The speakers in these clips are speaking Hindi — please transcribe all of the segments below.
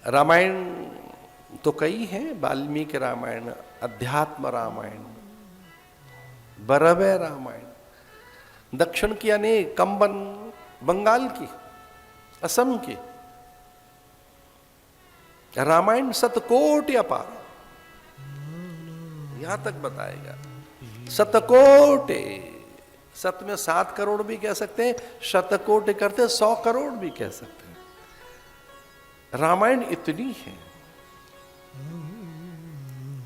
रामायण तो कई हैं, वाल्मीकि रामायण, अध्यात्म रामायण, बरवे रामायण, दक्षिण की अनेक, कंबन बंगाल की, असम की। रामायण शतकोटि अपार, यहां तक बताएगा। शतकोटि, सत में 7 करोड़ भी कह सकते हैं, शतकोटि करते 100 करोड़ भी कह सकते हैं। रामायण इतनी है,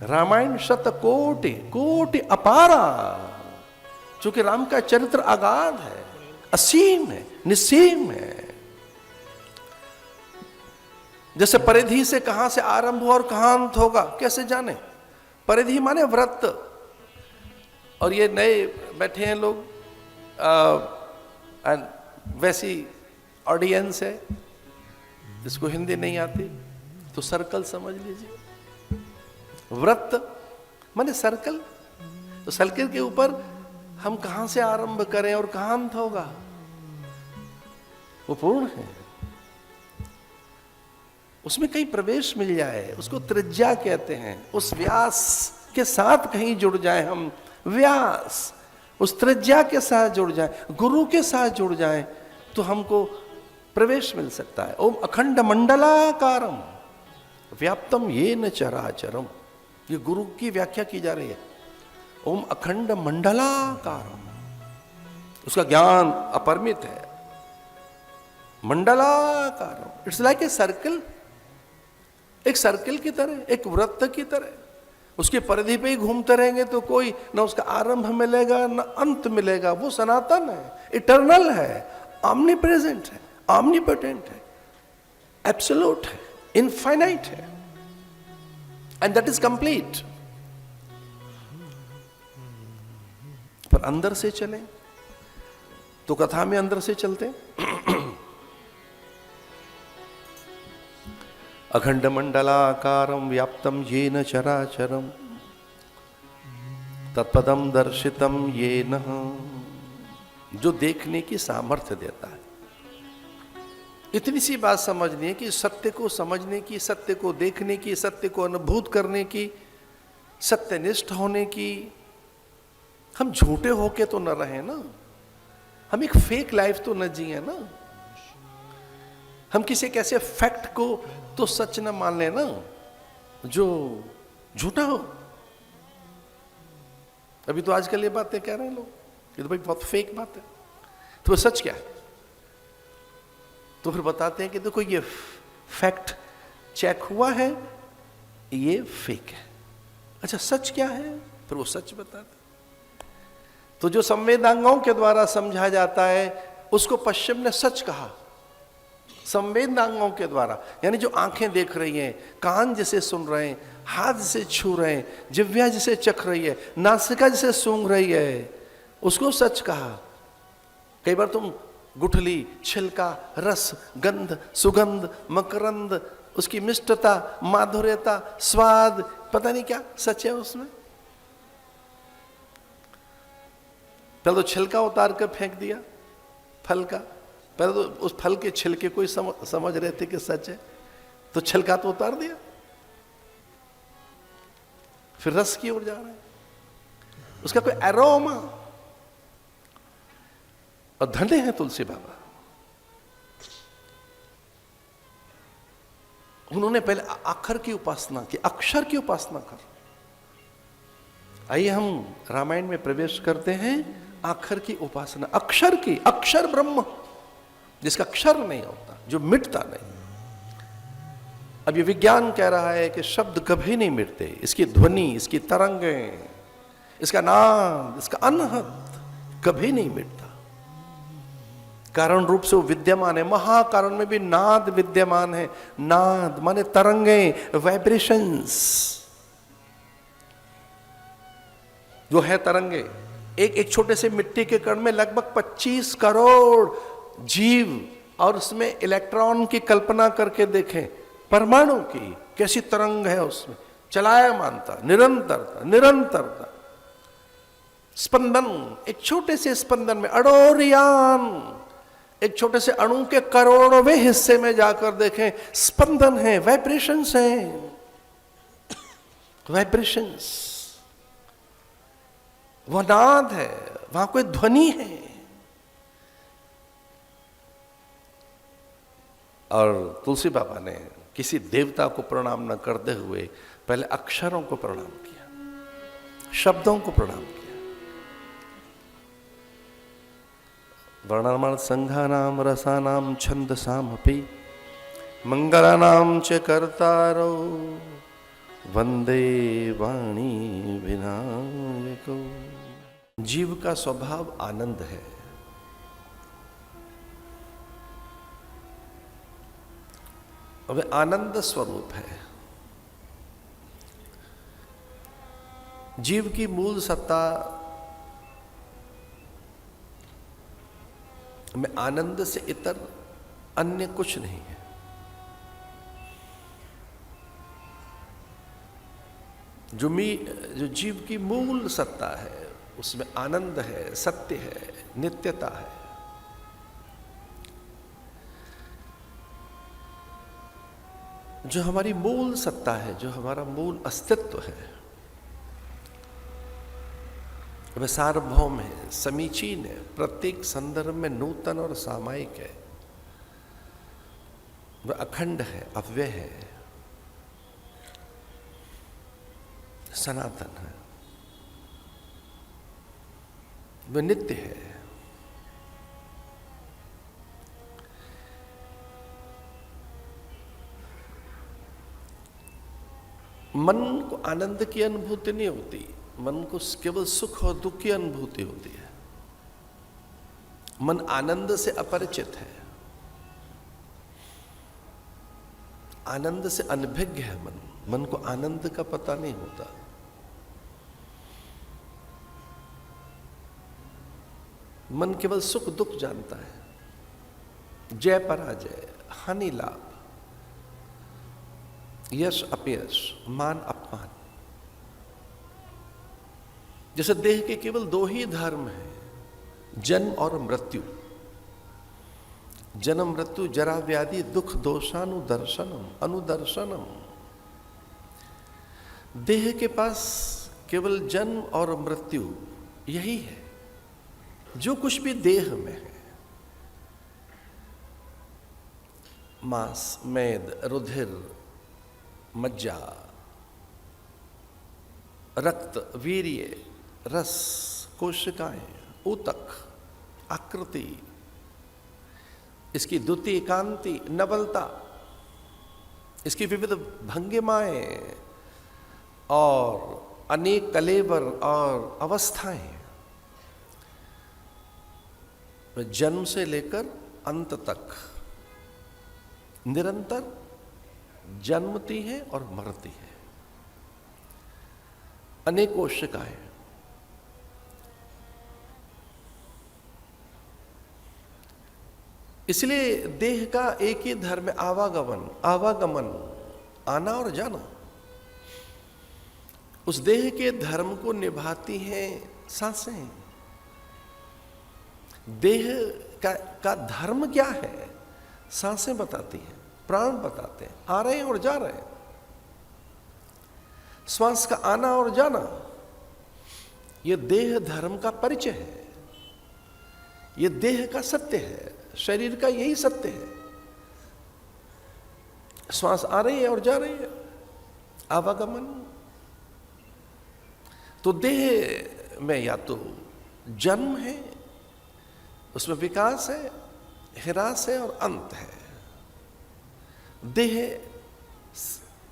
रामायण शतकोटि, कोटि अपारा, चूंकि राम का चरित्र अगाध है, असीम है, निसीम है। जैसे परिधि से कहां से आरंभ हुआ और कहां अंत होगा कैसे जाने? परिधि माने व्रत। और ये नए बैठे हैं लोग, वैसी ऑडियंस है जिसको हिंदी नहीं आती, तो सर्कल समझ लीजिए। व्रत माने सर्कल, तो सर्कल के ऊपर हम कहां से आरंभ करें और कहां अंत होगा, वो पूर्ण है। उसमें कहीं प्रवेश मिल जाए, उसको त्रिज्या कहते हैं। उस व्यास के साथ कहीं जुड़ जाए हम, व्यास उस त्रिज्या के साथ जुड़ जाए, गुरु के साथ जुड़ जाए, तो हमको प्रवेश मिल सकता है। ओम अखंड मंडलाकारम व्याप्तम येन चराचरम, ये गुरु की व्याख्या की जा रही है। ओम अखंड मंडलाकारम, उसका ज्ञान अपरिमित है। मंडलाकारम, इट्स लाइक ए सर्कल, एक सर्कल की तरह, एक वृत्त की तरह। उसकी परिधि पे ही घूमते रहेंगे तो कोई ना उसका आरंभ मिलेगा ना अंत मिलेगा। वो सनातन है, इटर्नल है, ऑमनी प्रेजेंट है, ऑमनीपोटेंट है, एब्सोल्यूट है, इनफाइनाइट है, एंड दैट इज कंप्लीट। पर अंदर से चले तो कथा में अंदर से चलते अखंड मंडलाकारम व्याप्तम येन चराचरम तत्पदम दर्शितम येन, जो देखने की सामर्थ्य देता है। इतनी सी बात समझनी है कि सत्य को समझने की, सत्य को देखने की, सत्य को अनुभूत करने की, सत्यनिष्ठ होने की। हम झूठे होके तो न रहे ना, हम एक फेक लाइफ तो न जिए ना, हम किसी एक ऐसे फैक्ट को तो सच न मान लेना जो झूठा हो। अभी तो आजकल ये बातें कह रहे हैं लोग, ये तो भाई बहुत फेक बात है। तो वो सच क्या है? तो फिर बताते हैं कि देखो ये फैक्ट चेक हुआ है, ये फेक है। अच्छा सच क्या है? फिर वो सच बताते। तो जो संवेदांगों के द्वारा समझा जाता है उसको पश्चिम ने सच कहा। संवेदांगों के द्वारा, यानी जो आंखें देख रही हैं, कान जिसे सुन रहे हैं, हाथ जिसे छू रहे हैं, जिह्वा जिसे चख रही है, नासिका जिसे सूंघ रही है, उसको सच कहा। कई बार तुम गुठली, छिलका, रस, गंध, सुगंध, मकरंद, उसकी मिष्टता, माधुर्यता, स्वाद, पता नहीं क्या सच है उसमें। पहले तो छिलका उतार कर फेंक दिया फल का, पहले तो उस फल के छिलके को ही समझ रहे थे कि सच है, तो छिलका तो उतार दिया, फिर रस की ओर जा रहे हैं, उसका कोई एरोमा। और धन्य है तुलसी बाबा, उन्होंने पहले अक्षर की उपासना की, अक्षर की उपासना कर। आइए हम रामायण में प्रवेश करते हैं। अक्षर की उपासना, अक्षर की, अक्षर ब्रह्म जिसका अक्षर नहीं होता, जो मिटता नहीं। अब ये विज्ञान कह रहा है कि शब्द कभी नहीं मिटते, इसकी ध्वनि, इसकी तरंगें, इसका नाद, इसका अनहद कभी नहीं मिटता। कारण रूप से वो विद्यमान है। महाकारण में भी नाद विद्यमान है। नाद माने तरंगें, वाइब्रेशंस, जो है तरंगे। एक छोटे से मिट्टी के कण में लगभग 25 करोड़ जीव, और उसमें इलेक्ट्रॉन की कल्पना करके देखें, परमाणु की कैसी तरंग है उसमें, चलायमानता, निरंतरता, निरंतरता, स्पंदन, एक छोटे से स्पंदन में अडोरियान एक छोटे से अणु के करोड़वें हिस्से में जाकर देखें, स्पंदन है, वाइब्रेशंस हैं, वाइब्रेशंस, वह नाद है, वहां कोई ध्वनि है। और तुलसी बाबा ने किसी देवता को प्रणाम न करते हुए पहले अक्षरों को प्रणाम किया, शब्दों को प्रणाम किया। वर्णमाल संघानाम रसानाम छंदसामपि मंगलानाम च कर्तारो वंदे वाणी विनायको। जीव का स्वभाव आनंद है। वह आनंद स्वरूप है। जीव की मूल सत्ता में आनंद से इतर अन्य कुछ नहीं है। जो जीव की मूल सत्ता है उसमें आनंद है, सत्य है, नित्यता है। जो हमारी मूल सत्ता है, जो हमारा मूल अस्तित्व है, वह सार्वभौम है, समीचीन है, प्रत्येक संदर्भ में नूतन और सामायिक है। वह अखंड है, अव्यय है, सनातन है, वह नित्य है। मन को आनंद की अनुभूति नहीं होती, मन को केवल सुख और दुख की अनुभूति होती है। मन आनंद से अपरिचित है, आनंद से अनभिज्ञ है। मन को आनंद का पता नहीं होता। मन केवल सुख दुख जानता है, जय पराजय, हानि लाभ, यश अपयश, मान अपमान। जैसे देह के केवल दो ही धर्म हैं, जन्म और मृत्यु। जन्म मृत्यु जरा व्याधि दुख दोषानुदर्शनम अनुदर्शनम। देह के पास केवल जन्म और मृत्यु यही है। जो कुछ भी देह में है, मांस, मेद, रुधिर, मज्जा, रक्त, वीर्य, रस, कोशिकाएं, ऊतक, आकृति, इसकी द्युति, कांति, नवलता, इसकी विविध भंगिमाएं और अनेक कलेवर और अवस्थाएं, जन्म से लेकर अंत तक निरंतर जन्मती है और मरती है। अनेक कोशिकाएं। इसलिए देह का एक ही धर्म है, आवागमन, आना और जाना। उस देह के धर्म को निभाती हैं सांसें। देह का धर्म क्या है? सांसें बताती हैं, प्राण बताते हैं, आ रहे हैं और जा रहे हैं। श्वास का आना और जाना, यह देह धर्म का परिचय है, यह देह का सत्य है, शरीर का यही सत्य है। श्वास आ रही है और जा रही है, आवागमन। तो देह में या तो जन्म है, उसमें विकास है, ह्रास है और अंत है। देह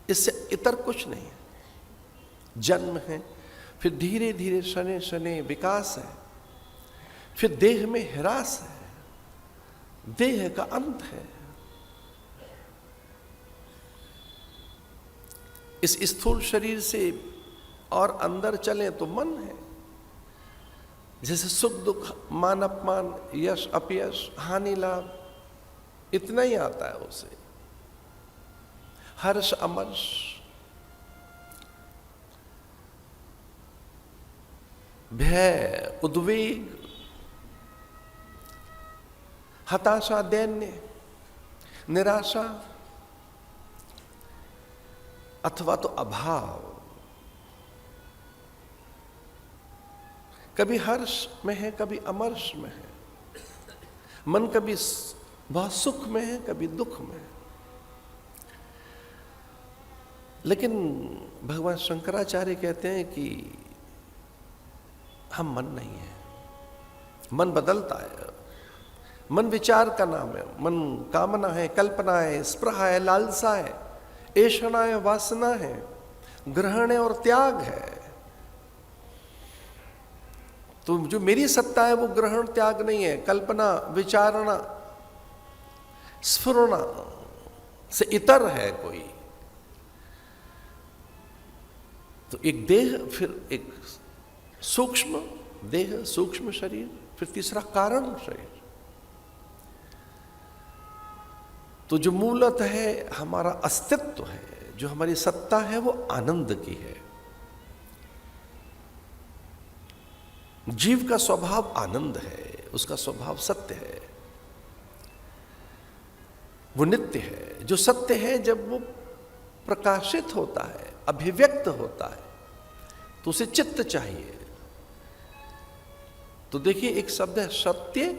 इससे इतर कुछ नहीं है। जन्म है, फिर धीरे धीरे शने शने विकास है, फिर देह में ह्रास है, देह का अंत है। इस स्थूल शरीर से और अंदर चले तो मन है। जैसे सुख दुख, मान अपमान, यश अपयश, हानि लाभ, इतना ही आता है उसे। हर्ष अमर्ष, भय, उद्वेग, हताशा, दैन्य, निराशा, अथवा तो अभाव। कभी हर्ष में है, कभी अमर्ष में है। मन कभी बहुत सुख में है, कभी दुख में है। लेकिन भगवान शंकराचार्य कहते हैं कि हम मन नहीं है। मन बदलता है। मन विचार का नाम है। मन कामना है, कल्पना है, स्पृहा है, लालसा है, ऐषणा है, वासना है, ग्रहण है और त्याग है। तो जो मेरी सत्ता है वो ग्रहण त्याग नहीं है, कल्पना, विचारणा, स्फुरना से इतर है कोई। तो एक देह, फिर एक सूक्ष्म देह, सूक्ष्म शरीर, फिर तीसरा कारण शरीर। तो जो मूलत है हमारा अस्तित्व है, जो हमारी सत्ता है, वो आनंद की है। जीव का स्वभाव आनंद है, उसका स्वभाव सत्य है, वो नित्य है। जो सत्य है जब वो प्रकाशित होता है, अभिव्यक्त होता है, तो उसे चित्त चाहिए। तो देखिए, एक शब्द है सत्य,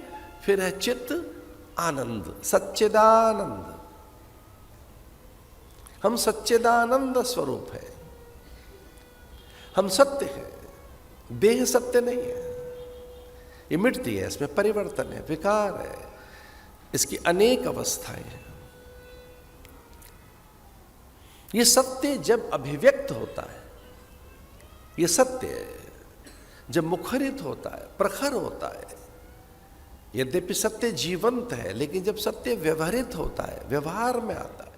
फिर है चित्त, आनंद, सच्चिदानंद। हम सच्चिदानंद स्वरूप है, हम सत्य है। देह सत्य नहीं है, ये मिटती है, इसमें परिवर्तन है, विकार है, इसकी अनेक अवस्थाएं हैं। ये सत्य जब अभिव्यक्त होता है, ये सत्य जब मुखरित होता है, प्रखर होता है, यद्यपि सत्य जीवंत है, लेकिन जब सत्य व्यवहारित होता है, व्यवहार में आता है,